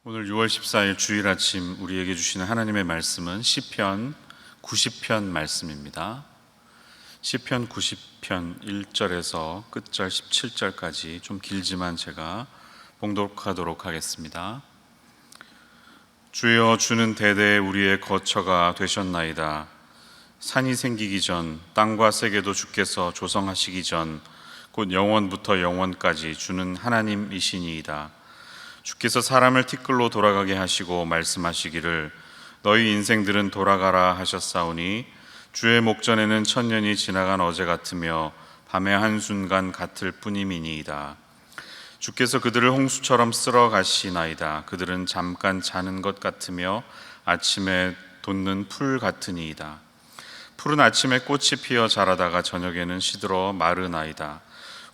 오늘 6월 14일 주일 아침 우리에게 주시는 하나님의 말씀은 시편 90편 말씀입니다. 시편 90편 1절에서 끝절 17절까지 좀 길지만 제가 봉독하도록 하겠습니다. 주여, 주는 대대에 우리의 거처가 되셨나이다. 산이 생기기 전, 땅과 세계도 주께서 조성하시기 전, 곧 영원부터 영원까지 주는 하나님이시니이다. 주께서 사람을 티끌로 돌아가게 하시고 말씀하시기를 너희 인생들은 돌아가라 하셨사오니, 주의 목전에는 천년이 지나간 어제 같으며 밤의 한순간 같을 뿐임이니이다. 주께서 그들을 홍수처럼 쓸어 가시나이다. 그들은 잠깐 자는 것 같으며 아침에 돋는 풀 같으니이다. 푸른 아침에 꽃이 피어 자라다가 저녁에는 시들어 마르나이다.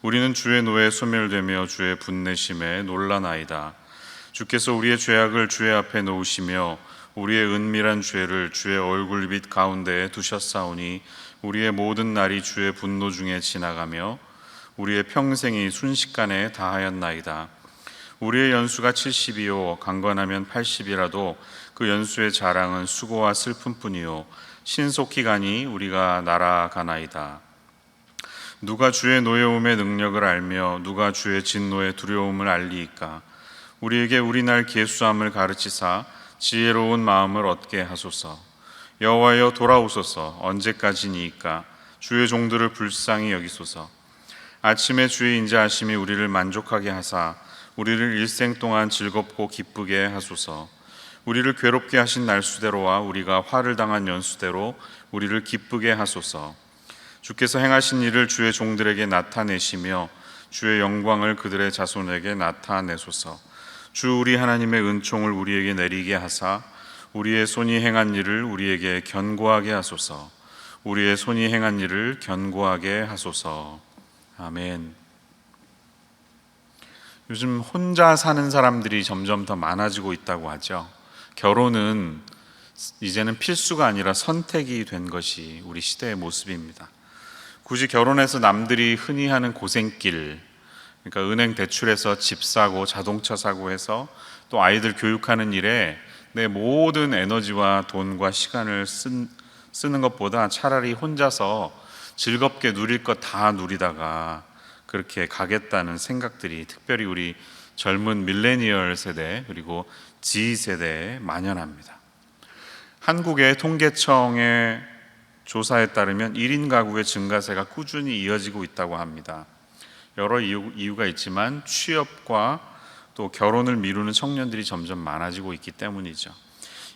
우리는 주의 노에 소멸되며 주의 분내심에 놀라나이다. 주께서 우리의 죄악을 주의 앞에 놓으시며 우리의 은밀한 죄를 주의 얼굴빛 가운데에 두셨사오니, 우리의 모든 날이 주의 분노 중에 지나가며 우리의 평생이 순식간에 다하였나이다. 우리의 연수가 70이요 강건하면 80이라도 그 연수의 자랑은 수고와 슬픔뿐이요 신속히 가니 우리가 날아가나이다. 누가 주의 노여움의 능력을 알며 누가 주의 진노의 두려움을 알리이까? 우리에게 우리 날 계수함을 가르치사 지혜로운 마음을 얻게 하소서. 여호와여, 돌아오소서. 언제까지니이까? 주의 종들을 불쌍히 여기소서. 아침에 주의 인자하심이 우리를 만족하게 하사 우리를 일생 동안 즐겁고 기쁘게 하소서. 우리를 괴롭게 하신 날수대로와 우리가 화를 당한 연수대로 우리를 기쁘게 하소서. 주께서 행하신 일을 주의 종들에게 나타내시며 주의 영광을 그들의 자손에게 나타내소서. 주 우리 하나님의 은총을 우리에게 내리게 하사 우리의 손이 행한 일을 우리에게 견고하게 하소서. 우리의 손이 행한 일을 견고하게 하소서. 아멘. 요즘 혼자 사는 사람들이 점점 더 많아지고 있다고 하죠. 결혼은 이제는 필수가 아니라 선택이 된 것이 우리 시대의 모습입니다. 굳이 결혼해서 남들이 흔히 하는 고생길, 그러니까 은행 대출해서 집 사고 자동차 사고 해서 또 아이들 교육하는 일에 내 모든 에너지와 돈과 시간을 쓰는 것보다 차라리 혼자서 즐겁게 누릴 것 다 누리다가 그렇게 가겠다는 생각들이 특별히 우리 젊은 밀레니얼 세대 그리고 G세대에 만연합니다. 한국의 통계청의 조사에 따르면 1인 가구의 증가세가 꾸준히 이어지고 있다고 합니다. 여러 이유가 있지만 취업과 또 결혼을 미루는 청년들이 점점 많아지고 있기 때문이죠.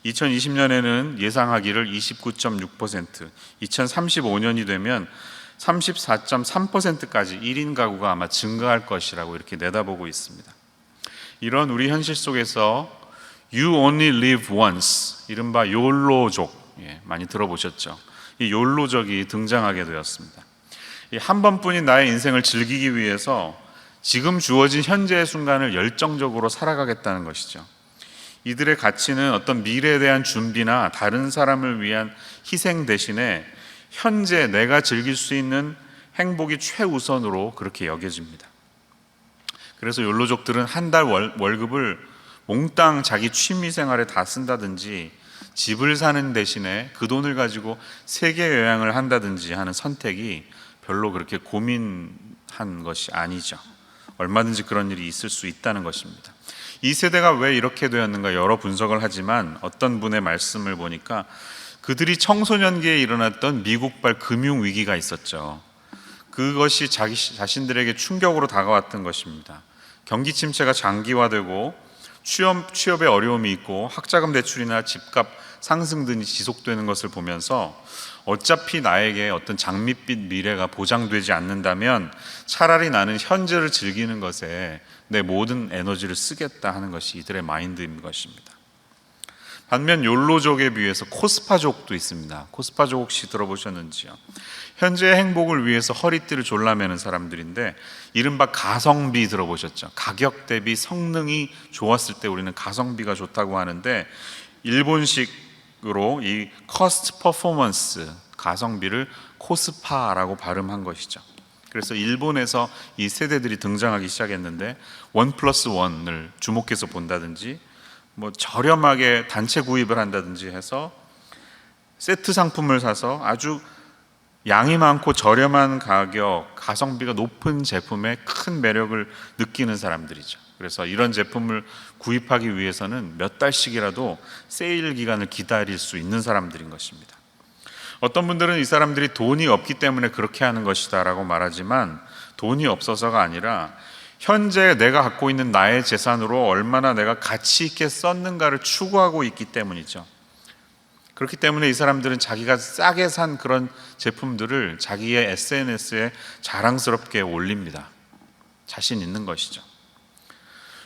2020년에는 예상하기를 29.6%, 2035년이 되면 34.3%까지 1인 가구가 아마 증가할 것이라고 이렇게 내다보고 있습니다. 이런 우리 현실 속에서 You only live once, 이른바 욜로족, 많이 들어보셨죠? 이 욜로족이 등장하게 되었습니다. 한 번뿐인 나의 인생을 즐기기 위해서 지금 주어진 현재의 순간을 열정적으로 살아가겠다는 것이죠. 이들의 가치는 어떤 미래에 대한 준비나 다른 사람을 위한 희생 대신에 현재 내가 즐길 수 있는 행복이 최우선으로 그렇게 여겨집니다. 그래서 욜로족들은 한 달 월급을 몽땅 자기 취미 생활에 다 쓴다든지 집을 사는 대신에 그 돈을 가지고 세계 여행을 한다든지 하는 선택이 별로 그렇게 고민한 것이 아니죠. 얼마든지 그런 일이 있을 수 있다는 것입니다. 이 세대가 왜 이렇게 되었는가 여러 분석을 하지만 어떤 분의 말씀을 보니까 그들이 청소년기에 일어났던 미국발 금융위기가 있었죠. 그것이 자신들에게 충격으로 다가왔던 것입니다. 경기 침체가 장기화되고 취업에 어려움이 있고 학자금 대출이나 집값 상승 등이 지속되는 것을 보면서 어차피 나에게 어떤 장밋빛 미래가 보장되지 않는다면 차라리 나는 현재를 즐기는 것에 내 모든 에너지를 쓰겠다 하는 것이 이들의 마인드인 것입니다. 반면 욜로족에 비해서 코스파족도 있습니다. 코스파족 혹시 들어보셨는지요? 현재의 행복을 위해서 허리띠를 졸라매는 사람들인데 이른바 가성비 들어보셨죠? 가격 대비 성능이 좋았을 때 우리는 가성비가 좋다고 하는데 일본식으로 이 cost performance 가성비를 코스파라고 발음한 것이죠. 그래서 일본에서 이 세대들이 등장하기 시작했는데 1+1을 주목해서 본다든지 뭐 저렴하게 단체 구입을 한다든지 해서 세트 상품을 사서 아주 양이 많고 저렴한 가격, 가성비가 높은 제품에 큰 매력을 느끼는 사람들이죠. 그래서 이런 제품을 구입하기 위해서는 몇 달씩이라도 세일 기간을 기다릴 수 있는 사람들인 것입니다. 어떤 분들은 이 사람들이 돈이 없기 때문에 그렇게 하는 것이다 라고 말하지만, 돈이 없어서가 아니라 현재 내가 갖고 있는 나의 재산으로 얼마나 내가 가치 있게 썼는가를 추구하고 있기 때문이죠. 그렇기 때문에 이 사람들은 자기가 싸게 산 그런 제품들을 자기의 SNS에 자랑스럽게 올립니다. 자신 있는 것이죠.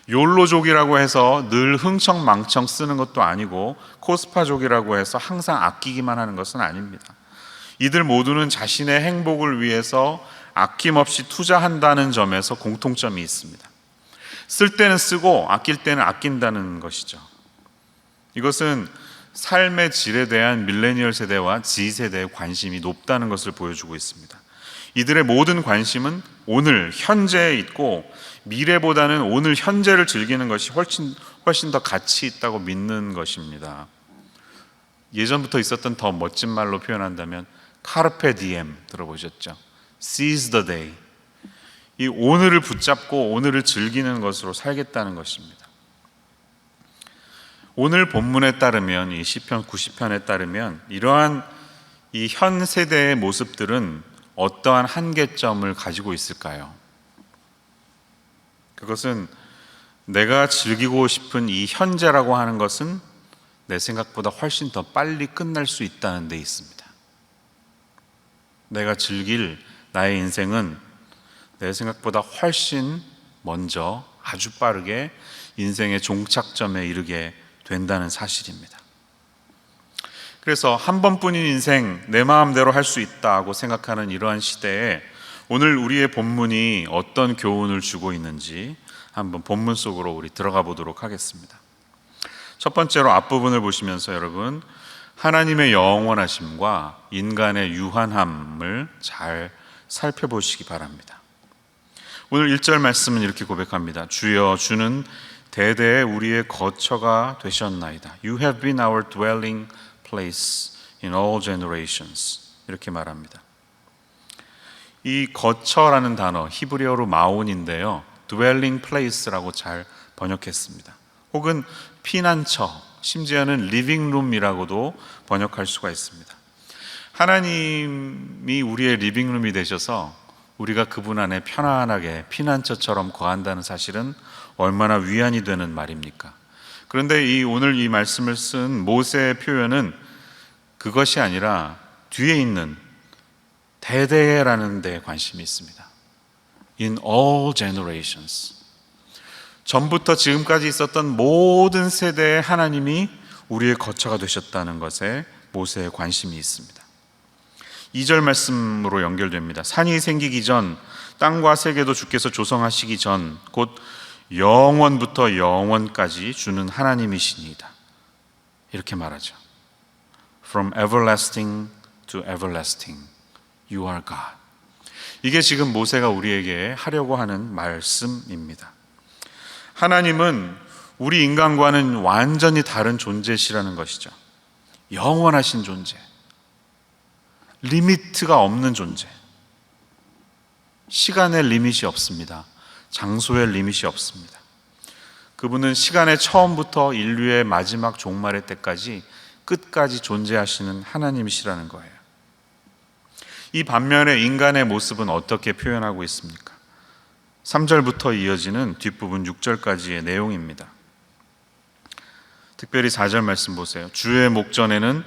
욜로족이라고 해서 늘 흥청망청 쓰는 것도 아니고, 코스파족이라고 해서 항상 아끼기만 하는 것은 아닙니다. 이들 모두는 자신의 행복을 위해서 아낌없이 투자한다는 점에서 공통점이 있습니다. 쓸 때는 쓰고 아낄 때는 아낀다는 것이죠. 이것은 삶의 질에 대한 밀레니얼 세대와 Z세대의 관심이 높다는 것을 보여주고 있습니다. 이들의 모든 관심은 오늘 현재에 있고, 미래보다는 오늘 현재를 즐기는 것이 훨씬 더 가치 있다고 믿는 것입니다. 예전부터 있었던 더 멋진 말로 표현한다면 카르페 디엠 들어보셨죠? Seize the day. 이 오늘을 붙잡고 오늘을 즐기는 것으로 살겠다는 것입니다. 오늘 본문에 따르면, 이 시편 90편에 따르면 이러한 이 현 세대의 모습들은 어떠한 한계점을 가지고 있을까요? 그것은 내가 즐기고 싶은 이 현재라고 하는 것은 내 생각보다 훨씬 더 빨리 끝날 수 있다는 데 있습니다. 내가 즐길 나의 인생은 내 생각보다 훨씬 먼저 아주 빠르게 인생의 종착점에 이르게 된다는 사실입니다. 그래서 한 번뿐인 인생 내 마음대로 할 수 있다고 생각하는 이러한 시대에 오늘 우리의 본문이 어떤 교훈을 주고 있는지 한번 본문 속으로 우리 들어가 보도록 하겠습니다. 첫 번째로 앞부분을 보시면서 여러분, 하나님의 영원하심과 인간의 유한함을 잘 살펴보시기 바랍니다. 오늘 1절 말씀은 이렇게 고백합니다. 주여, 주는 대대에 우리의 거처가 되셨나이다. You have been our dwelling place in all generations. 이렇게 말합니다. 이 거처라는 단어 히브리어로 마온인데요, dwelling place라고 잘 번역했습니다. 혹은 피난처, 심지어는 living room이라고도 번역할 수가 있습니다. 하나님이 우리의 리빙 룸이 되셔서 우리가 그분 안에 편안하게 피난처처럼 거한다는 사실은 얼마나 위안이 되는 말입니까? 그런데 오늘 이 말씀을 쓴 모세의 표현은 그것이 아니라 뒤에 있는 대대라는 데에 관심이 있습니다. In all generations. 전부터 지금까지 있었던 모든 세대의 하나님이 우리의 거처가 되셨다는 것에 모세의 관심이 있습니다. 2절 말씀으로 연결됩니다. 산이 생기기 전, 땅과 세계도 주께서 조성하시기 전, 곧 영원부터 영원까지 주는 하나님이시니이다. 이렇게 말하죠. From everlasting to everlasting, you are God. 이게 지금 모세가 우리에게 하려고 하는 말씀입니다. 하나님은 우리 인간과는 완전히 다른 존재시라는 것이죠. 영원하신 존재, 리미트가 없는 존재. 시간의 리밋이 없습니다. 장소의 리밋이 없습니다. 그분은 시간의 처음부터 인류의 마지막 종말의 때까지 끝까지 존재하시는 하나님이시라는 거예요. 이 반면에 인간의 모습은 어떻게 표현하고 있습니까? 3절부터 이어지는 뒷부분 6절까지의 내용입니다. 특별히 4절 말씀 보세요. 주의 목전에는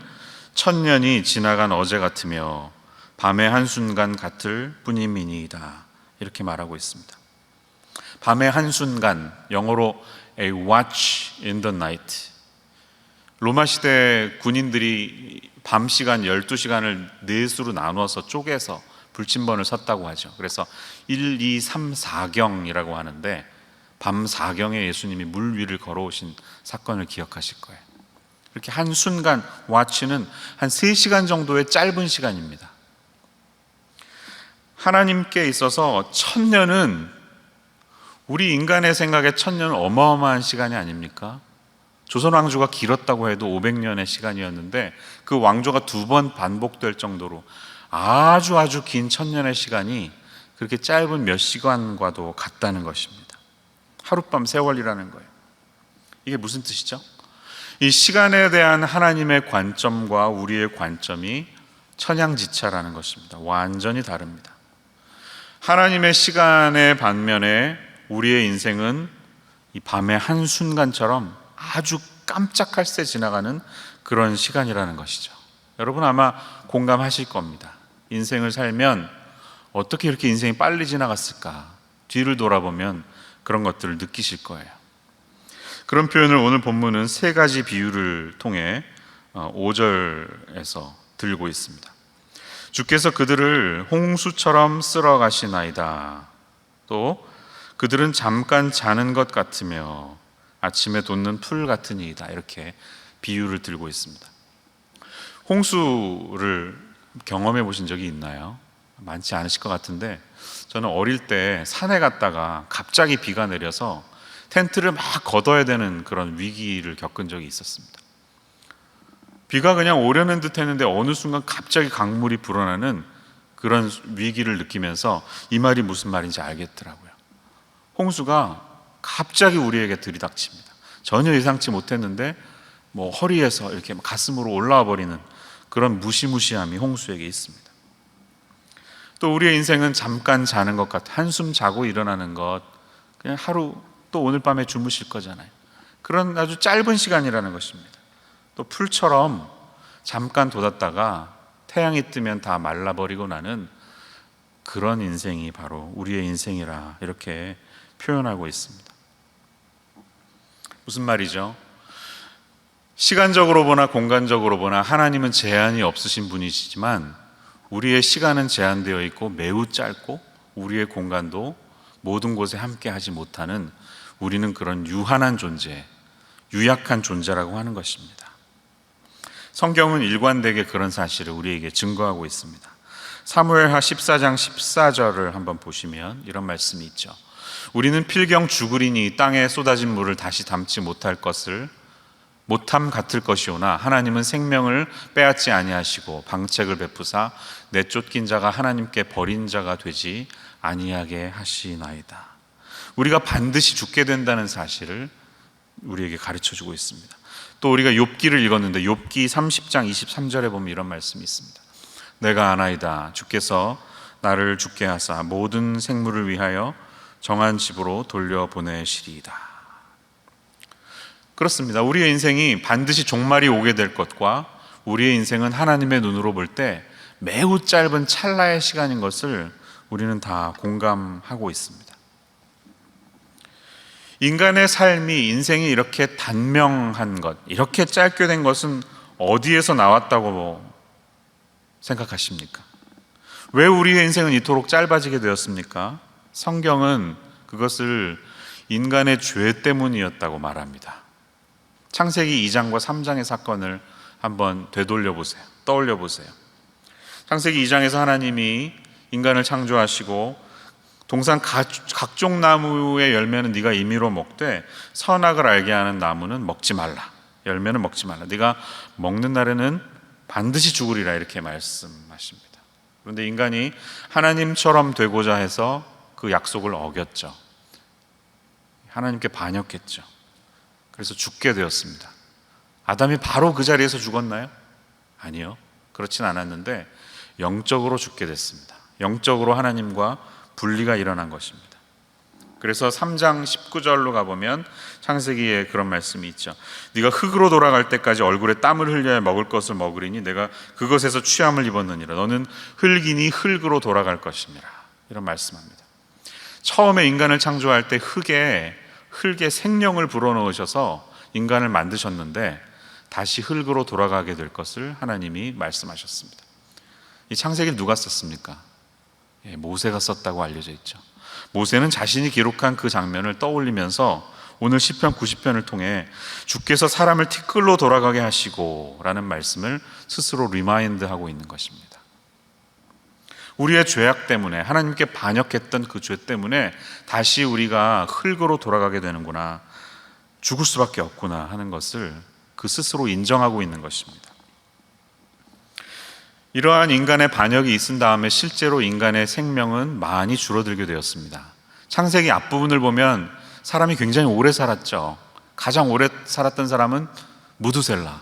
천년이 지나간 어제 같으며 밤의 한순간 같을 뿐임이니이다. 이렇게 말하고 있습니다. 밤의 한순간, 영어로 a watch in the night. 로마 시대 군인들이 밤 시간 12시간을 넷으로 나누어서 쪼개서 불침번을 섰다고 하죠. 그래서 1, 2, 3, 4경이라고 하는데, 밤 4경에 예수님이 물 위를 걸어오신 사건을 기억하실 거예요. 이렇게 한순간, 와치는 한 3시간 정도의 짧은 시간입니다. 하나님께 있어서 천년은 우리 인간의 생각에 천년은 어마어마한 시간이 아닙니까? 조선 왕조가 길었다고 해도 500년의 시간이었는데 그 왕조가 2번 반복될 정도로 아주 긴 1000년의 시간이 그렇게 짧은 몇 시간과도 같다는 것입니다. 하룻밤 세월이라는 거예요. 이게 무슨 뜻이죠? 이 시간에 대한 하나님의 관점과 우리의 관점이 천양지차라는 것입니다. 완전히 다릅니다. 하나님의 시간의 반면에 우리의 인생은 이 밤의 한순간처럼 아주 깜짝할 새 지나가는 그런 시간이라는 것이죠. 여러분 아마 공감하실 겁니다. 인생을 살면 어떻게 이렇게 인생이 빨리 지나갔을까? 뒤를 돌아보면 그런 것들을 느끼실 거예요. 그런 표현을 오늘 본문은 3가지 비유를 통해 5절에서 들고 있습니다. 주께서 그들을 홍수처럼 쓸어 가시나이다. 또 그들은 잠깐 자는 것 같으며 아침에 돋는 풀 같으니이다. 이렇게 비유를 들고 있습니다. 홍수를 경험해 보신 적이 있나요? 많지 않으실 것 같은데 저는 어릴 때 산에 갔다가 갑자기 비가 내려서 텐트를 막 걷어야 되는 그런 위기를 겪은 적이 있었습니다. 비가 그냥 오려는 듯 했는데 어느 순간 갑자기 강물이 불어나는 그런 위기를 느끼면서 이 말이 무슨 말인지 알겠더라고요. 홍수가 갑자기 우리에게 들이닥칩니다. 전혀 예상치 못했는데 허리에서 이렇게 가슴으로 올라와 버리는 그런 무시무시함이 홍수에게 있습니다. 또 우리의 인생은 잠깐 자는 것 같아. 한숨 자고 일어나는 것, 그냥 하루, 또 오늘 밤에 주무실 거잖아요. 그런 아주 짧은 시간이라는 것입니다. 또 풀처럼 잠깐 돋았다가 태양이 뜨면 다 말라버리고 나는 그런 인생이 바로 우리의 인생이라 이렇게 표현하고 있습니다. 무슨 말이죠? 시간적으로 보나 공간적으로 보나 하나님은 제한이 없으신 분이시지만 우리의 시간은 제한되어 있고 매우 짧고 우리의 공간도 모든 곳에 함께 하지 못하는 우리는 그런 유한한 존재, 유약한 존재라고 하는 것입니다. 성경은 일관되게 그런 사실을 우리에게 증거하고 있습니다. 사무엘하 14장 14절을 한번 보시면 이런 말씀이 있죠. 우리는 필경 죽으리니 땅에 쏟아진 물을 다시 담지 못함 같을 것이오나 하나님은 생명을 빼앗지 아니하시고 방책을 베푸사 내쫓긴 자가 하나님께 버린 자가 되지 아니하게 하시나이다. 우리가 반드시 죽게 된다는 사실을 우리에게 가르쳐주고 있습니다. 또 우리가 욥기를 읽었는데 욥기 30장 23절에 보면 이런 말씀이 있습니다. 내가 아나이다 주께서 나를 죽게 하사 모든 생물을 위하여 정한 집으로 돌려보내시리이다. 그렇습니다. 우리의 인생이 반드시 종말이 오게 될 것과 우리의 인생은 하나님의 눈으로 볼 때 매우 짧은 찰나의 시간인 것을 우리는 다 공감하고 있습니다. 인간의 삶이, 인생이 이렇게 단명한 것, 이렇게 짧게 된 것은 어디에서 나왔다고 생각하십니까? 왜 우리의 인생은 이토록 짧아지게 되었습니까? 성경은 그것을 인간의 죄 때문이었다고 말합니다. 창세기 2장과 3장의 사건을 한번 되돌려 보세요. 떠올려 보세요. 창세기 2장에서 하나님이 인간을 창조하시고 동산 각종 나무의 열매는 네가 임의로 먹되 선악을 알게 하는 나무는 먹지 말라. 열매는 먹지 말라. 네가 먹는 날에는 반드시 죽으리라 이렇게 말씀하십니다. 그런데 인간이 하나님처럼 되고자 해서 그 약속을 어겼죠. 하나님께 반역했죠. 그래서 죽게 되었습니다. 아담이 바로 그 자리에서 죽었나요? 아니요. 그렇진 않았는데 영적으로 죽게 됐습니다. 영적으로 하나님과 분리가 일어난 것입니다. 그래서 3장 19절로 가보면 창세기에 그런 말씀이 있죠. 네가 흙으로 돌아갈 때까지 얼굴에 땀을 흘려야 먹을 것을 먹으리니 내가 그것에서 취함을 입었느니라. 너는 흙이니 흙으로 돌아갈 것이니라. 이런 말씀합니다. 처음에 인간을 창조할 때 흙에 생명을 불어넣으셔서 인간을 만드셨는데 다시 흙으로 돌아가게 될 것을 하나님이 말씀하셨습니다. 이 창세기를 누가 썼습니까? 모세가 썼다고 알려져 있죠. 모세는 자신이 기록한 그 장면을 떠올리면서 오늘 시편 90편을 통해 주께서 사람을 티끌로 돌아가게 하시고 라는 말씀을 스스로 리마인드하고 있는 것입니다. 우리의 죄악 때문에, 하나님께 반역했던 그 죄 때문에 다시 우리가 흙으로 돌아가게 되는구나. 죽을 수밖에 없구나 하는 것을 그 스스로 인정하고 있는 것입니다. 이러한 인간의 반역이 있은 다음에 실제로 인간의 생명은 많이 줄어들게 되었습니다. 창세기 앞부분을 보면 사람이 굉장히 오래 살았죠. 가장 오래 살았던 사람은 무두셀라,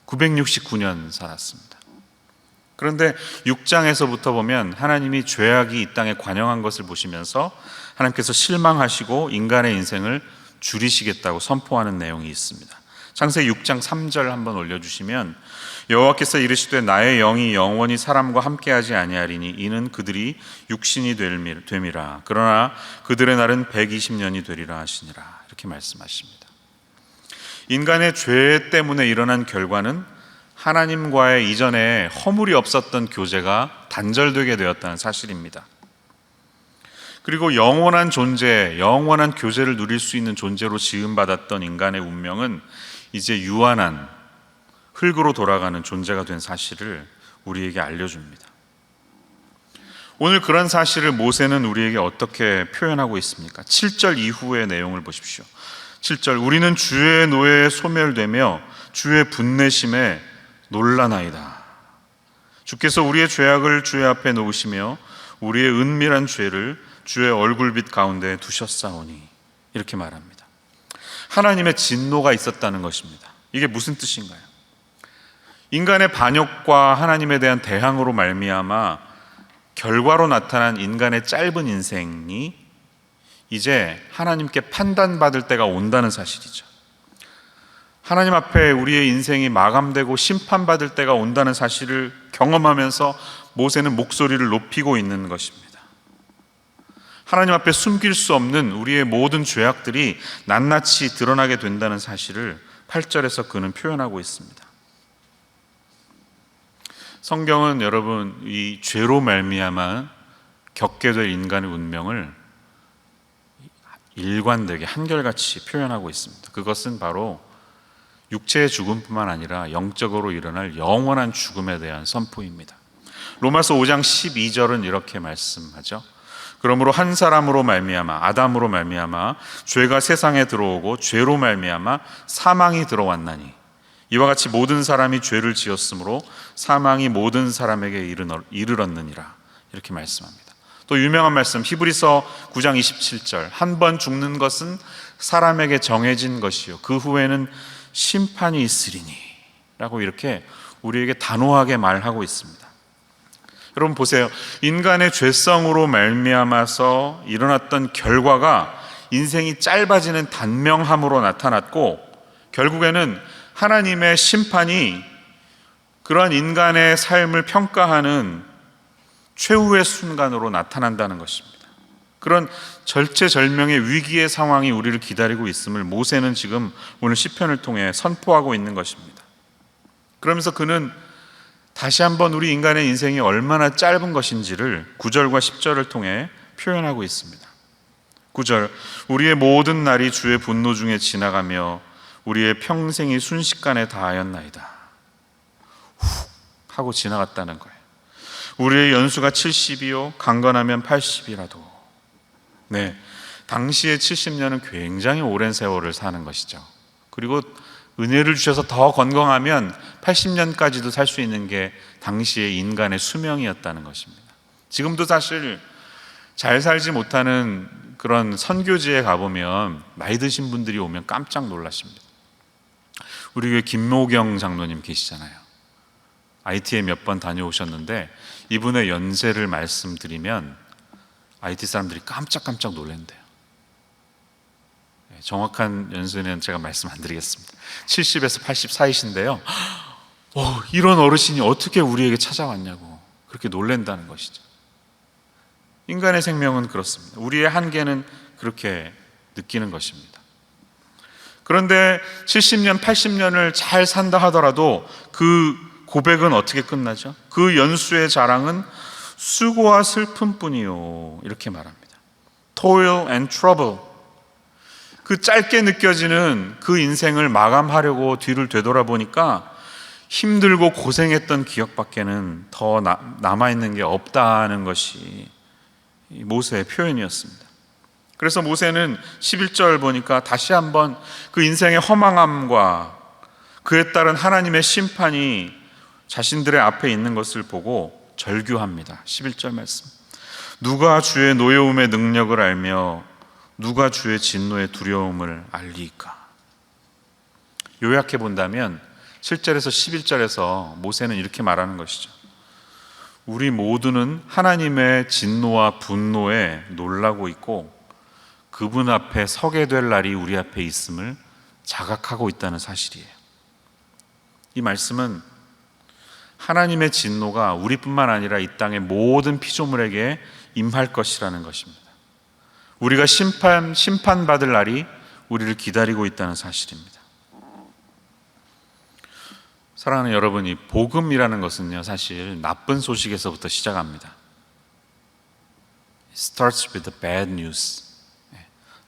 969년 살았습니다. 그런데 6장에서부터 보면 하나님이 죄악이 이 땅에 관영한 것을 보시면서 하나님께서 실망하시고 인간의 인생을 줄이시겠다고 선포하는 내용이 있습니다. 창세기 6장 3절 한번 올려주시면, 여호와께서 이르시되 나의 영이 영원히 사람과 함께하지 아니하리니 이는 그들이 육신이 됨이라. 그러나 그들의 날은 120년이 되리라 하시니라. 이렇게 말씀하십니다. 인간의 죄 때문에 일어난 결과는 하나님과의 이전에 허물이 없었던 교제가 단절되게 되었다는 사실입니다. 그리고 영원한 존재, 영원한 교제를 누릴 수 있는 존재로 지음받았던 인간의 운명은 이제 유한한 흙으로 돌아가는 존재가 된 사실을 우리에게 알려줍니다. 오늘 그런 사실을 모세는 우리에게 어떻게 표현하고 있습니까? 7절 이후의 내용을 보십시오. 7절, 우리는 주의 노예에 소멸되며 주의 분내심에 놀라나이다. 주께서 우리의 죄악을 주의 앞에 놓으시며 우리의 은밀한 죄를 주의 얼굴빛 가운데 두셨사오니. 이렇게 말합니다. 하나님의 진노가 있었다는 것입니다. 이게 무슨 뜻인가요? 인간의 반역과 하나님에 대한 대항으로 말미암아 결과로 나타난 인간의 짧은 인생이 이제 하나님께 판단받을 때가 온다는 사실이죠. 하나님 앞에 우리의 인생이 마감되고 심판받을 때가 온다는 사실을 경험하면서 모세는 목소리를 높이고 있는 것입니다. 하나님 앞에 숨길 수 없는 우리의 모든 죄악들이 낱낱이 드러나게 된다는 사실을 8절에서 그는 표현하고 있습니다. 성경은 여러분, 이 죄로 말미암아 겪게 될 인간의 운명을 일관되게 한결같이 표현하고 있습니다. 그것은 바로 육체의 죽음뿐만 아니라 영적으로 일어날 영원한 죽음에 대한 선포입니다. 로마서 5장 12절은 이렇게 말씀하죠. 그러므로 한 사람으로 말미암아, 아담으로 말미암아 죄가 세상에 들어오고 죄로 말미암아 사망이 들어왔나니 이와 같이 모든 사람이 죄를 지었으므로 사망이 모든 사람에게 이르렀느니라. 이렇게 말씀합니다. 또 유명한 말씀 히브리서 9장 27절, 한 번 죽는 것은 사람에게 정해진 것이요 그 후에는 심판이 있으리니 라고 이렇게 우리에게 단호하게 말하고 있습니다. 여러분 보세요. 인간의 죄성으로 말미암아서 일어났던 결과가 인생이 짧아지는 단명함으로 나타났고, 결국에는 하나님의 심판이 그러한 인간의 삶을 평가하는 최후의 순간으로 나타난다는 것입니다. 그런 절체절명의 위기의 상황이 우리를 기다리고 있음을 모세는 지금 오늘 시편을 통해 선포하고 있는 것입니다. 그러면서 그는 다시 한번 우리 인간의 인생이 얼마나 짧은 것인지를 9절과 10절을 통해 표현하고 있습니다. 9절, 우리의 모든 날이 주의 분노 중에 지나가며 우리의 평생이 순식간에 다하였나이다. 훅 하고 지나갔다는 거예요. 우리의 연수가 70이요 강건하면 80이라도. 네, 당시의 70년은 굉장히 오랜 세월을 사는 것이죠. 그리고 은혜를 주셔서 더 건강하면 80년까지도 살 수 있는 게 당시의 인간의 수명이었다는 것입니다. 지금도 사실 잘 살지 못하는 그런 선교지에 가보면 나이 드신 분들이 오면 깜짝 놀라십니다. 우리 교회 김모경 장로님 계시잖아요. IT에 몇 번 다녀오셨는데 이분의 연세를 말씀드리면 IT 사람들이 깜짝깜짝 놀란대요. 정확한 연세는 제가 말씀 안 드리겠습니다. 70에서 80 사이신데요. 이런 어르신이 어떻게 우리에게 찾아왔냐고 그렇게 놀란다는 것이죠. 인간의 생명은 그렇습니다. 우리의 한계는 그렇게 느끼는 것입니다. 그런데 70년, 80년을 잘 산다 하더라도 그 고백은 어떻게 끝나죠? 그 연수의 자랑은 수고와 슬픔뿐이요. 이렇게 말합니다. Toil and trouble. 그 짧게 느껴지는 그 인생을 마감하려고 뒤를 되돌아보니까 힘들고 고생했던 기억밖에는 더 남아있는 게 없다는 것이 모세의 표현이었습니다. 그래서 모세는 11절 보니까 다시 한번 그 인생의 허망함과 그에 따른 하나님의 심판이 자신들의 앞에 있는 것을 보고 절규합니다. 11절 말씀. 누가 주의 노여움의 능력을 알며 누가 주의 진노의 두려움을 알리까? 요약해 본다면 7절에서 11절에서 모세는 이렇게 말하는 것이죠. 우리 모두는 하나님의 진노와 분노에 놀라고 있고 그분 앞에 서게 될 날이 우리 앞에 있음을 자각하고 있다는 사실이에요. 이 말씀은 하나님의 진노가 우리뿐만 아니라 이 땅의 모든 피조물에게 임할 것이라는 것입니다. 우리가 심판받을 날이 우리를 기다리고 있다는 사실입니다. 사랑하는 여러분, 이 복음이라는 것은요, 사실 나쁜 소식에서부터 시작합니다. It starts with the bad news.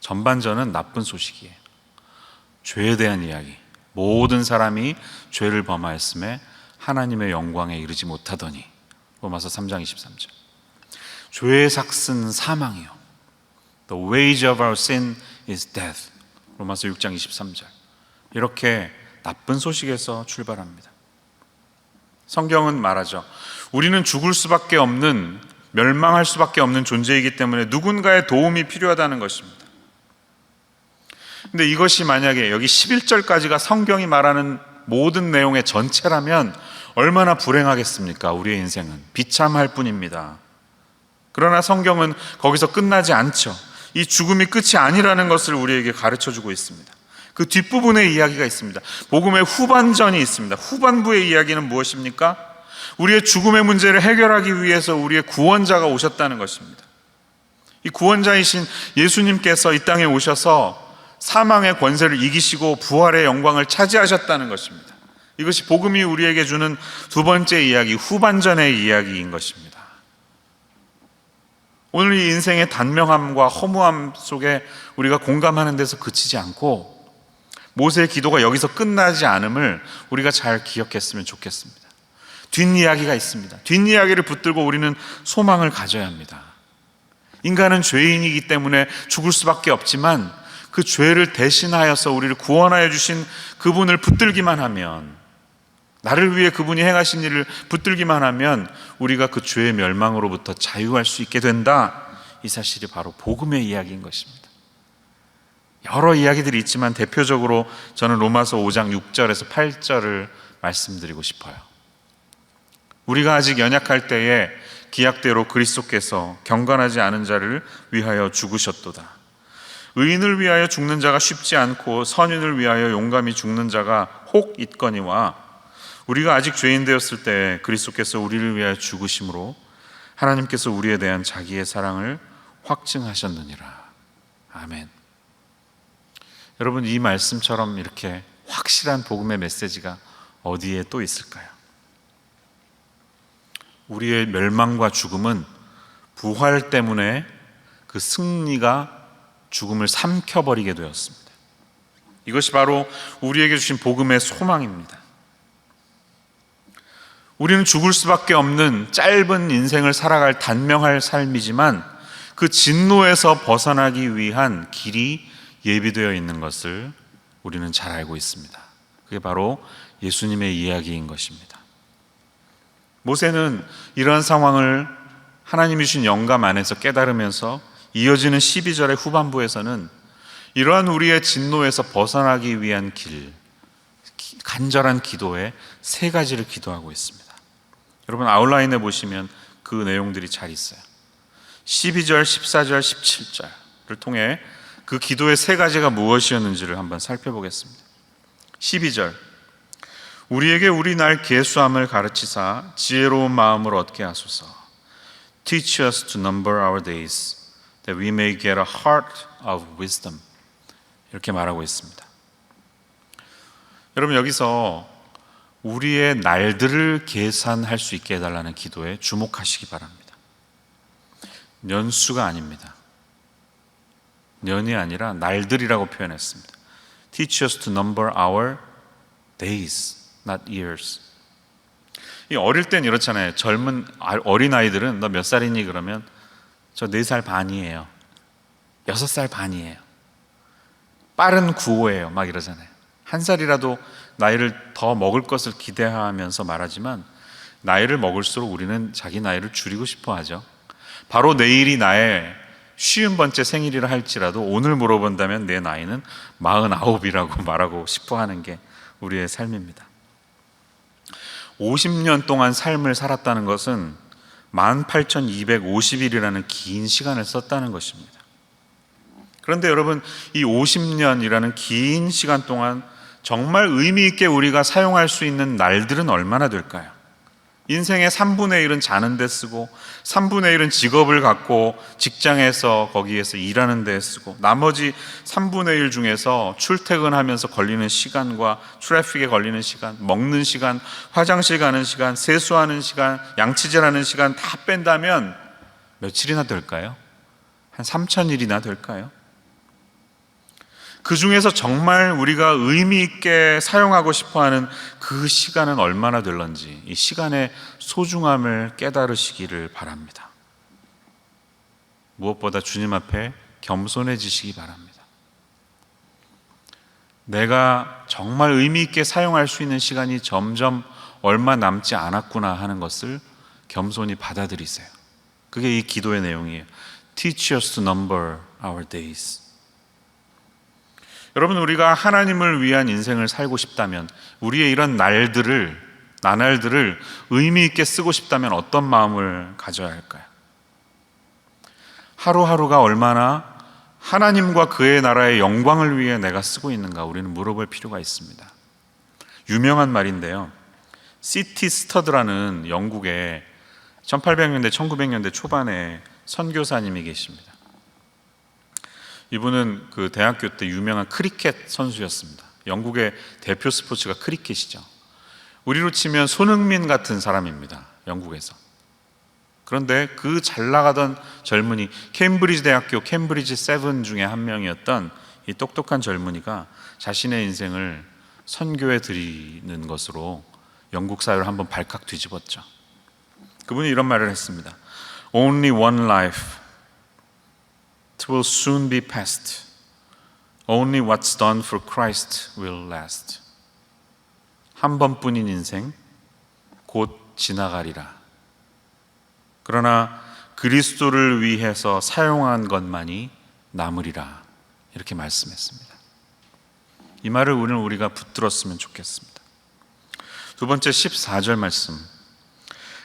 전반전은 나쁜 소식이에요. 죄에 대한 이야기. 모든 사람이 죄를 범하였음에 하나님의 영광에 이르지 못하더니. 로마서 3장 23절. 죄의 삭은 사망이요. The wage of our sin is death. 로마서 6장 23절. 이렇게 나쁜 소식에서 출발합니다. 성경은 말하죠. 우리는 죽을 수밖에 없는, 멸망할 수밖에 없는 존재이기 때문에 누군가의 도움이 필요하다는 것입니다. 근데 이것이 만약에 여기 11절까지가 성경이 말하는 모든 내용의 전체라면 얼마나 불행하겠습니까? 우리의 인생은 비참할 뿐입니다. 그러나 성경은 거기서 끝나지 않죠. 이 죽음이 끝이 아니라는 것을 우리에게 가르쳐주고 있습니다. 그 뒷부분에 이야기가 있습니다. 복음의 후반전이 있습니다. 후반부의 이야기는 무엇입니까? 우리의 죽음의 문제를 해결하기 위해서 우리의 구원자가 오셨다는 것입니다. 이 구원자이신 예수님께서 이 땅에 오셔서 사망의 권세를 이기시고 부활의 영광을 차지하셨다는 것입니다. 이것이 복음이 우리에게 주는 두 번째 이야기, 후반전의 이야기인 것입니다. 오늘 이 인생의 단명함과 허무함 속에 우리가 공감하는 데서 그치지 않고 모세의 기도가 여기서 끝나지 않음을 우리가 잘 기억했으면 좋겠습니다. 뒷이야기가 있습니다. 뒷이야기를 붙들고 우리는 소망을 가져야 합니다. 인간은 죄인이기 때문에 죽을 수밖에 없지만 그 죄를 대신하여서 우리를 구원하여 주신 그분을 붙들기만 하면, 나를 위해 그분이 행하신 일을 붙들기만 하면 우리가 그 죄의 멸망으로부터 자유할 수 있게 된다. 이 사실이 바로 복음의 이야기인 것입니다. 여러 이야기들이 있지만 대표적으로 저는 로마서 5장 6절에서 8절을 말씀드리고 싶어요. 우리가 아직 연약할 때에 기약대로 그리스도께서 경건하지 않은 자를 위하여 죽으셨도다. 의인을 위하여 죽는 자가 쉽지 않고 선인을 위하여 용감히 죽는 자가 혹 있거니와 우리가 아직 죄인 되었을 때 그리스도께서 우리를 위하여 죽으심으로 하나님께서 우리에 대한 자기의 사랑을 확증하셨느니라. 아멘. 여러분, 이 말씀처럼 이렇게 확실한 복음의 메시지가 어디에 또 있을까요? 우리의 멸망과 죽음은 부활 때문에 그 승리가 죽음을 삼켜버리게 되었습니다. 이것이 바로 우리에게 주신 복음의 소망입니다. 우리는 죽을 수밖에 없는 짧은 인생을 살아갈 단명할 삶이지만 그 진노에서 벗어나기 위한 길이 예비되어 있는 것을 우리는 잘 알고 있습니다. 그게 바로 예수님의 이야기인 것입니다. 모세는 이러한 상황을 하나님이 주신 영감 안에서 깨달으면서 이어지는 12절의 후반부에서는 이러한 우리의 진노에서 벗어나기 위한 길, 간절한 기도에 세 가지를 기도하고 있습니다. 여러분, 아웃라인에 보시면 그 내용들이 잘 있어요. 12절, 14절, 17절을 통해 그 기도의 세 가지가 무엇이었는지를 한번 살펴보겠습니다. 12절, 우리에게 우리 날 계수함을 가르치사 지혜로운 마음을 얻게 하소서. Teach us to number our days, that we may get a heart of wisdom. 이렇게 말하고 있습니다. 여러분, 여기서 우리의 날들을 계산할 수 있게 해달라는 기도에 주목하시기 바랍니다. 년수가 아닙니다. 년이 아니라 날들이라고 표현했습니다. Teach us to number our days, not years. 이 어릴 땐 이렇잖아요. 젊은 어린아이들은 너 몇 살이니? 그러면 저 4살 반이에요. 6살 반이에요. 빠른 구호예요. 막 이러잖아요. 1살이라도 나이를 더 먹을 것을 기대하면서 말하지만 나이를 먹을수록 우리는 자기 나이를 줄이고 싶어 하죠. 바로 내일이 나의 50번째 생일이라 할지라도 오늘 물어본다면 내 나이는 49이라고 말하고 싶어 하는 게 우리의 삶입니다. 50년 동안 삶을 살았다는 것은 18,250일이라는 긴 시간을 썼다는 것입니다. 그런데 여러분, 이 50년이라는 긴 시간 동안 정말 의미 있게 우리가 사용할 수 있는 날들은 얼마나 될까요? 인생의 3분의 1은 자는 데 쓰고 3분의 1은 직업을 갖고 직장에서 거기에서 일하는 데 쓰고 나머지 3분의 1 중에서 출퇴근하면서 걸리는 시간과 트래픽에 걸리는 시간, 먹는 시간, 화장실 가는 시간, 세수하는 시간, 양치질하는 시간 다 뺀다면 며칠이나 될까요? 한 3,000일이나 될까요? 그 중에서 정말 우리가 의미 있게 사용하고 싶어하는 그 시간은 얼마나 될런지 이 시간의 소중함을 깨달으시기를 바랍니다. 무엇보다 주님 앞에 겸손해지시기 바랍니다. 내가 정말 의미 있게 사용할 수 있는 시간이 점점 얼마 남지 않았구나 하는 것을 겸손히 받아들이세요. 그게 이 기도의 내용이에요. Teach us to number our days. 여러분, 우리가 하나님을 위한 인생을 살고 싶다면, 우리의 이런 나날들을 의미 있게 쓰고 싶다면 어떤 마음을 가져야 할까요? 하루하루가 얼마나 하나님과 그의 나라의 영광을 위해 내가 쓰고 있는가 우리는 물어볼 필요가 있습니다. 유명한 말인데요, C.T. 스터드라는 영국의 1800년대 1900년대 초반에 선교사님이 계십니다. 이분은 그 대학교 때 유명한 크리켓 선수였습니다. 영국의 대표 스포츠가 크리켓이죠. 우리로 치면 손흥민 같은 사람입니다. 영국에서. 그런데 그 잘 나가던 젊은이, 케임브리지 대학교 캠브리지 7 중에 한 명이었던 이 똑똑한 젊은이가 자신의 인생을 선교에 드리는 것으로 영국 사회를 한번 발칵 뒤집었죠. 그분이 이런 말을 했습니다. Only one life. It will soon be past. Only what's done for Christ will last. 한 번뿐인 인생 곧 지나가리라. 그러나 그리스도를 위해서 사용한 것만이 남으리라. 이렇게 말씀했습니다. 이 말을 오늘 우리가 붙들었으면 좋겠습니다. 두 번째 14절 말씀.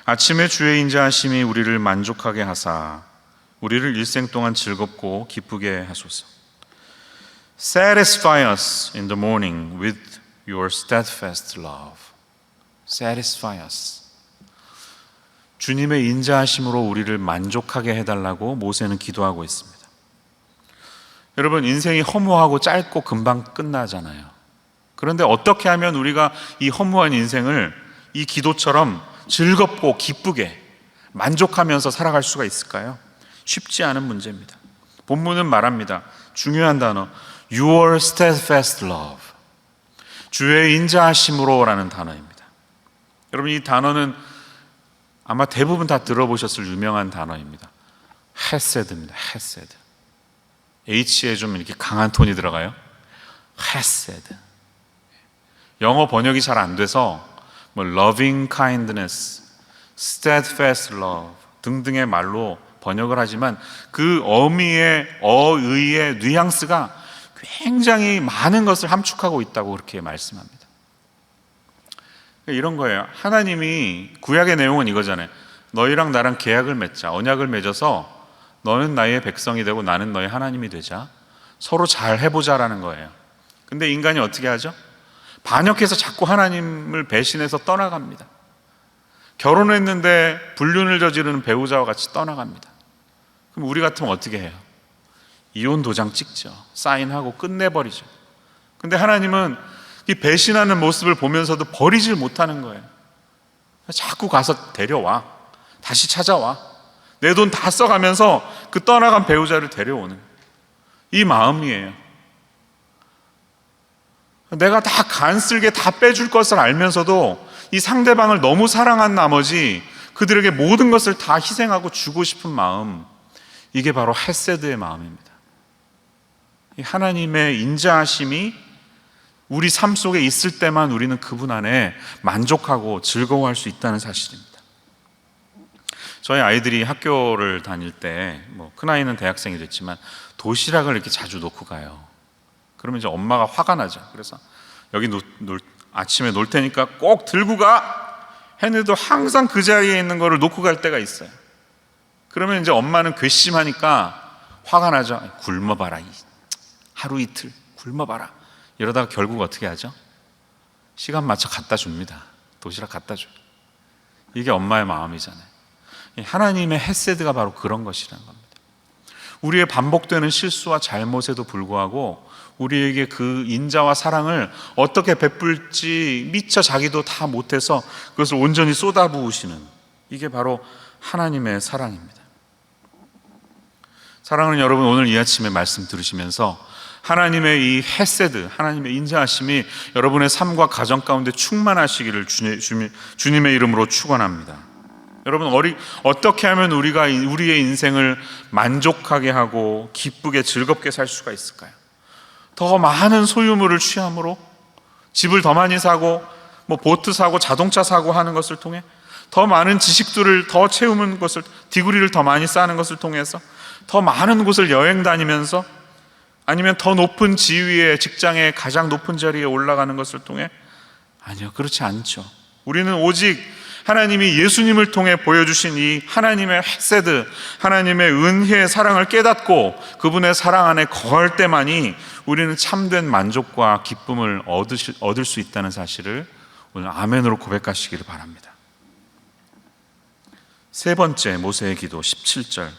아침에 주의 인자하심이 우리를 만족하게 하사 우리를 일생 동안 즐겁고 기쁘게 하소서. Satisfy us in the morning with your steadfast love. Satisfy us. 주님의 인자하심으로 우리를 만족하게 해달라고 모세는 기도하고 있습니다. 여러분, 인생이 허무하고 짧고 금방 끝나잖아요. 그런데 어떻게 하면 우리가 이 허무한 인생을 이 기도처럼 즐겁고 기쁘게 만족하면서 살아갈 수가 있을까요? 쉽지 않은 문제입니다. 본문은 말합니다. 중요한 단어, Your steadfast love. 주의 인자하심으로라는 단어입니다. 여러분, 이 단어는 아마 대부분 다 들어보셨을 유명한 단어입니다. 헤세드입니다. 헤세드. H에 좀 이렇게 강한 톤이 들어가요. 헤세드. 영어 번역이 잘 안 돼서 뭐 loving kindness, steadfast love 등등의 말로 번역을 하지만 그 어의의 뉘앙스가 굉장히 많은 것을 함축하고 있다고 그렇게 말씀합니다. 이런 거예요. 하나님이 구약의 내용은 이거잖아요. 너희랑 나랑 계약을 맺자. 언약을 맺어서 너는 나의 백성이 되고 나는 너의 하나님이 되자. 서로 잘 해보자라는 거예요. 근데 인간이 어떻게 하죠? 반역해서 자꾸 하나님을 배신해서 떠나갑니다. 결혼했는데 불륜을 저지르는 배우자와 같이 떠나갑니다. 그럼 우리 같으면 어떻게 해요? 이혼 도장 찍죠. 사인하고 끝내버리죠. 근데 하나님은 이 배신하는 모습을 보면서도 버리질 못하는 거예요. 자꾸 가서 데려와. 다시 찾아와. 내 돈 다 써가면서 그 떠나간 배우자를 데려오는 이 마음이에요. 내가 다 간쓸게 다 빼줄 것을 알면서도 이 상대방을 너무 사랑한 나머지 그들에게 모든 것을 다 희생하고 주고 싶은 마음, 이게 바로 헤세드의 마음입니다. 이 하나님의 인자하심이 우리 삶 속에 있을 때만 우리는 그분 안에 만족하고 즐거워할 수 있다는 사실입니다. 저희 아이들이 학교를 다닐 때 큰아이는 대학생이 됐지만 도시락을 이렇게 자주 놓고 가요. 그러면 이제 엄마가 화가 나죠. 그래서 여기 아침에 놀 테니까 꼭 들고 가 했는데도 항상 그 자리에 있는 거를 놓고 갈 때가 있어요. 그러면 이제 엄마는 괘씸하니까 화가 나죠. 굶어봐라, 하루 이틀 굶어봐라. 이러다가 결국 어떻게 하죠? 시간 맞춰 갖다 줍니다. 도시락 갖다 줘요. 이게 엄마의 마음이잖아요. 하나님의 헤세드가 바로 그런 것이라는 겁니다. 우리의 반복되는 실수와 잘못에도 불구하고 우리에게 그 인자와 사랑을 어떻게 베풀지 미처 자기도 다 못해서 그것을 온전히 쏟아부으시는, 이게 바로 하나님의 사랑입니다. 사랑하는 여러분, 오늘 이 아침에 말씀 들으시면서 하나님의 이 헤세드, 하나님의 인자하심이 여러분의 삶과 가정 가운데 충만하시기를 주님의 이름으로 축원합니다. 여러분, 어떻게 하면 우리가 우리의 인생을 만족하게 하고 기쁘게 즐겁게 살 수가 있을까요? 더 많은 소유물을 취함으로, 집을 더 많이 사고 보트 사고 자동차 사고 하는 것을 통해, 더 많은 지식들을 더 채우는 것을, 디그리를 더 많이 쌓는 것을 통해서, 더 많은 곳을 여행 다니면서, 아니면 더 높은 지위의 직장의 가장 높은 자리에 올라가는 것을 통해? 아니요, 그렇지 않죠. 우리는 오직 하나님이 예수님을 통해 보여주신 이 하나님의 헤세드, 하나님의 은혜의 사랑을 깨닫고 그분의 사랑 안에 거할 때만이 우리는 참된 만족과 기쁨을 얻을 수 있다는 사실을 오늘 아멘으로 고백하시기를 바랍니다. 세 번째, 모세의 기도 17절.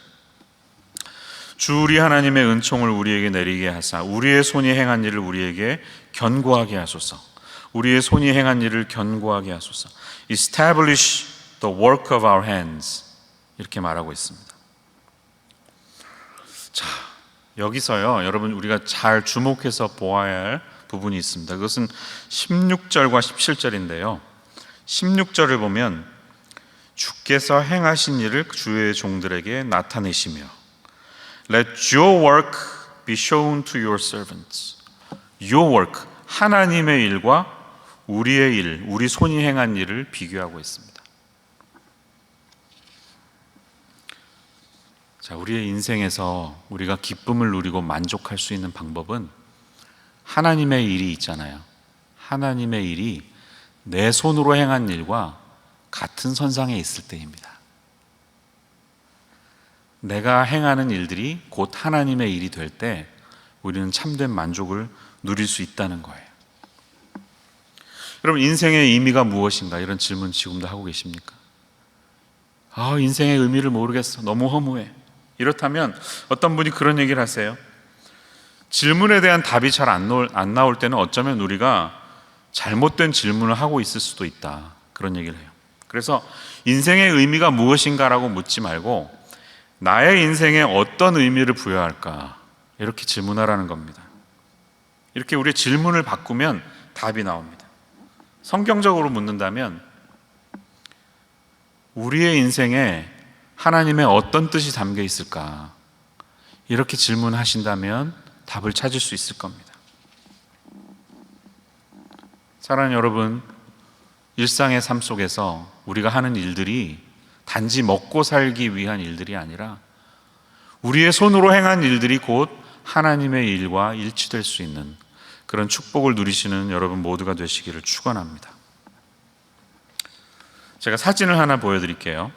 주 우리 하나님의 은총을 우리에게 내리게 하사 우리의 손이 행한 일을 우리에게 견고하게 하소서. 우리의 손이 행한 일을 견고하게 하소서. Establish the work of our hands. 이렇게 말하고 있습니다. 자, 여기서요, 여러분, 우리가 잘 주목해서 보아야 할 부분이 있습니다. 그것은 16절과 17절인데요 16절을 보면 주께서 행하신 일을 주의 종들에게 나타내시며 Let your work be shown to your servants. Your work, 하나님의 일과 우리의 일, 우리 손이 행한 일을 비교하고 있습니다. 자, 우리의 인생에서 우리가 기쁨을 누리고 만족할 수 있는 방법은 하나님의 일이 있잖아요. 하나님의 일이 내 손으로 행한 일과 같은 선상에 있을 때입니다. 내가 행하는 일들이 곧 하나님의 일이 될 때 우리는 참된 만족을 누릴 수 있다는 거예요. 여러분, 인생의 의미가 무엇인가? 이런 질문 지금도 하고 계십니까? 인생의 의미를 모르겠어. 너무 허무해. 이렇다면 어떤 분이 그런 얘기를 하세요. 질문에 대한 답이 잘 안 나올 때는 어쩌면 우리가 잘못된 질문을 하고 있을 수도 있다. 그런 얘기를 해요. 그래서 인생의 의미가 무엇인가라고 묻지 말고 나의 인생에 어떤 의미를 부여할까? 이렇게 질문하라는 겁니다. 이렇게 우리의 질문을 바꾸면 답이 나옵니다. 성경적으로 묻는다면 우리의 인생에 하나님의 어떤 뜻이 담겨 있을까? 이렇게 질문하신다면 답을 찾을 수 있을 겁니다. 사랑하는 여러분, 일상의 삶 속에서 우리가 하는 일들이 단지 먹고 살기 위한 일들이 아니라 우리의 손으로 행한 일들이 곧 하나님의 일과 일치될 수 있는 그런 축복을 누리시는 여러분 모두가 되시기를 축원합니다. 제가 사진을 하나 보여드릴게요.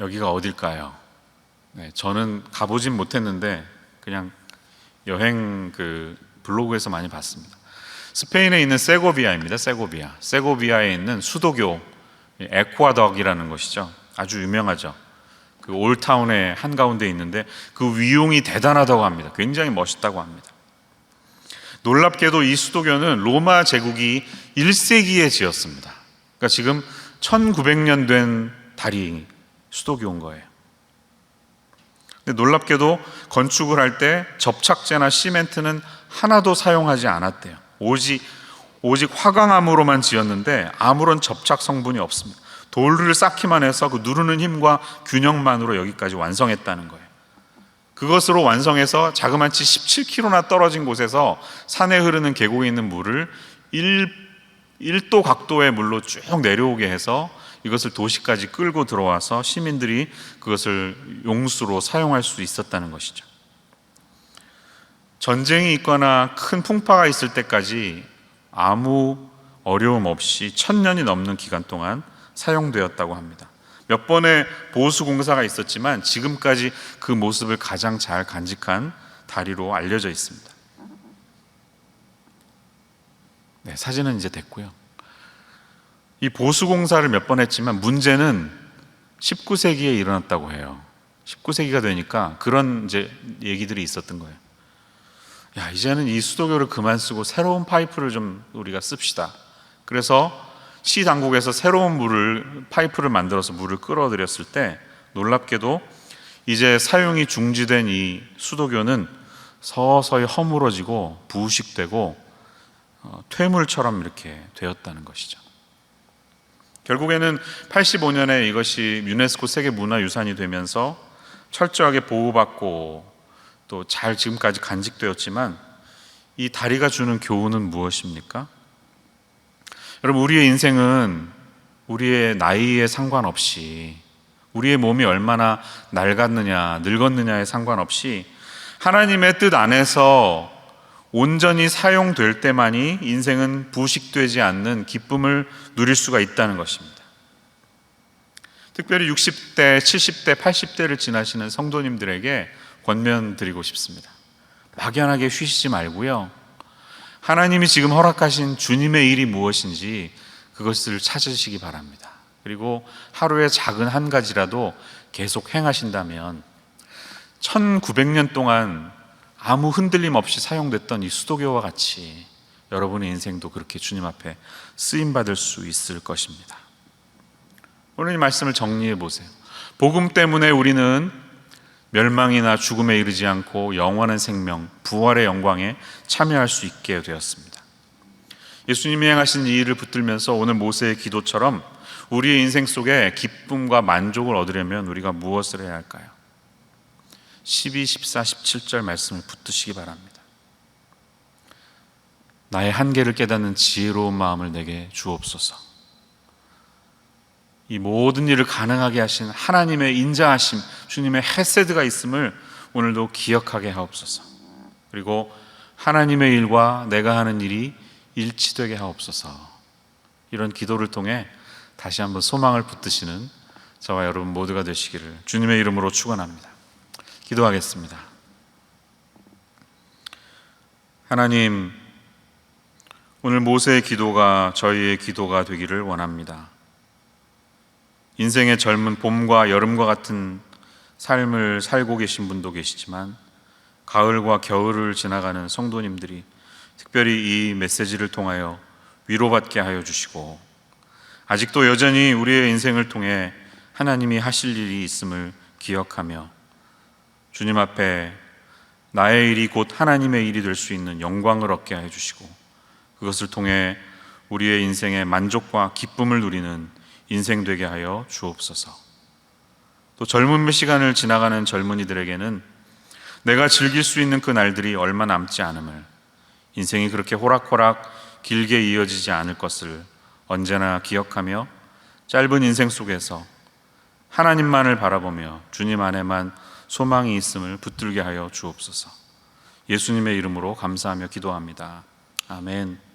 여기가 어딜까요? 저는 가보진 못했는데 그냥 여행 블로그에서 많이 봤습니다. 스페인에 있는 세고비아입니다. 세고비아에 있는 수도교 에콰덕이라는 것이죠. 아주 유명하죠. 그 올타운의 한가운데 있는데 그 위용이 대단하다고 합니다. 굉장히 멋있다고 합니다. 놀랍게도 이 수도교는 로마 제국이 1세기에 지었습니다. 그러니까 지금 1900년 된 달이 수도교인 거예요. 근데 놀랍게도 건축을 할 때 접착제나 시멘트는 하나도 사용하지 않았대요. 오직 화강암으로만 지었는데 아무런 접착 성분이 없습니다. 돌을 쌓기만 해서 그 누르는 힘과 균형만으로 여기까지 완성했다는 거예요. 그것으로 완성해서 자그마치 17km나 떨어진 곳에서 산에 흐르는 계곡에 있는 물을 1도 각도의 물로 쭉 내려오게 해서 이것을 도시까지 끌고 들어와서 시민들이 그것을 용수로 사용할 수 있었다는 것이죠. 전쟁이 있거나 큰 풍파가 있을 때까지 아무 어려움 없이 1000년이 넘는 기간 동안 사용되었다고 합니다. 몇 번의 보수 공사가 있었지만 지금까지 그 모습을 가장 잘 간직한 다리로 알려져 있습니다. 네, 사진은 이제 됐고요. 이 보수 공사를 몇 번 했지만 문제는 19세기에 일어났다고 해요. 19세기가 되니까 그런 이제 얘기들이 있었던 거예요. 야, 이제는 이 수도교를 그만 쓰고 새로운 파이프를 좀 우리가 씁시다. 그래서 시 당국에서 새로운 파이프를 만들어서 물을 끌어들였을 때 놀랍게도 이제 사용이 중지된 이 수도교는 서서히 허물어지고 부식되고 퇴물처럼 이렇게 되었다는 것이죠. 결국에는 85년에 이것이 유네스코 세계문화유산이 되면서 철저하게 보호받고 또 잘 지금까지 간직되었지만 이 다리가 주는 교훈은 무엇입니까? 여러분, 우리의 인생은 우리의 나이에 상관없이, 우리의 몸이 얼마나 낡았느냐 늙었느냐에 상관없이 하나님의 뜻 안에서 온전히 사용될 때만이 인생은 부식되지 않는 기쁨을 누릴 수가 있다는 것입니다. 특별히 60대, 70대, 80대를 지나시는 성도님들에게 권면드리고 싶습니다. 막연하게 쉬시지 말고요, 하나님이 지금 허락하신 주님의 일이 무엇인지 그것을 찾으시기 바랍니다. 그리고 하루에 작은 한 가지라도 계속 행하신다면 1900년 동안 아무 흔들림 없이 사용됐던 이 수도교와 같이 여러분의 인생도 그렇게 주님 앞에 쓰임받을 수 있을 것입니다. 오늘 이 말씀을 정리해 보세요. 복음 때문에 우리는 멸망이나 죽음에 이르지 않고 영원한 생명, 부활의 영광에 참여할 수 있게 되었습니다. 예수님이 행하신 이 일을 붙들면서 오늘 모세의 기도처럼 우리의 인생 속에 기쁨과 만족을 얻으려면 우리가 무엇을 해야 할까요? 12, 14, 17절 말씀을 붙드시기 바랍니다. 나의 한계를 깨닫는 지혜로운 마음을 내게 주옵소서. 이 모든 일을 가능하게 하신 하나님의 인자하심, 주님의 헤세드가 있음을 오늘도 기억하게 하옵소서. 그리고 하나님의 일과 내가 하는 일이 일치되게 하옵소서. 이런 기도를 통해 다시 한번 소망을 붙드시는 저와 여러분 모두가 되시기를 주님의 이름으로 축원합니다. 기도하겠습니다. 하나님, 오늘 모세의 기도가 저희의 기도가 되기를 원합니다. 인생의 젊은 봄과 여름과 같은 삶을 살고 계신 분도 계시지만 가을과 겨울을 지나가는 성도님들이 특별히 이 메시지를 통하여 위로받게 하여 주시고 아직도 여전히 우리의 인생을 통해 하나님이 하실 일이 있음을 기억하며 주님 앞에 나의 일이 곧 하나님의 일이 될 수 있는 영광을 얻게 해 주시고 그것을 통해 우리의 인생의 만족과 기쁨을 누리는 인생 되게 하여 주옵소서. 또 젊은 시간을 지나가는 젊은이들에게는 내가 즐길 수 있는 그 날들이 얼마 남지 않음을, 인생이 그렇게 호락호락 길게 이어지지 않을 것을 언제나 기억하며 짧은 인생 속에서 하나님만을 바라보며 주님 안에만 소망이 있음을 붙들게 하여 주옵소서. 예수님의 이름으로 감사하며 기도합니다. 아멘.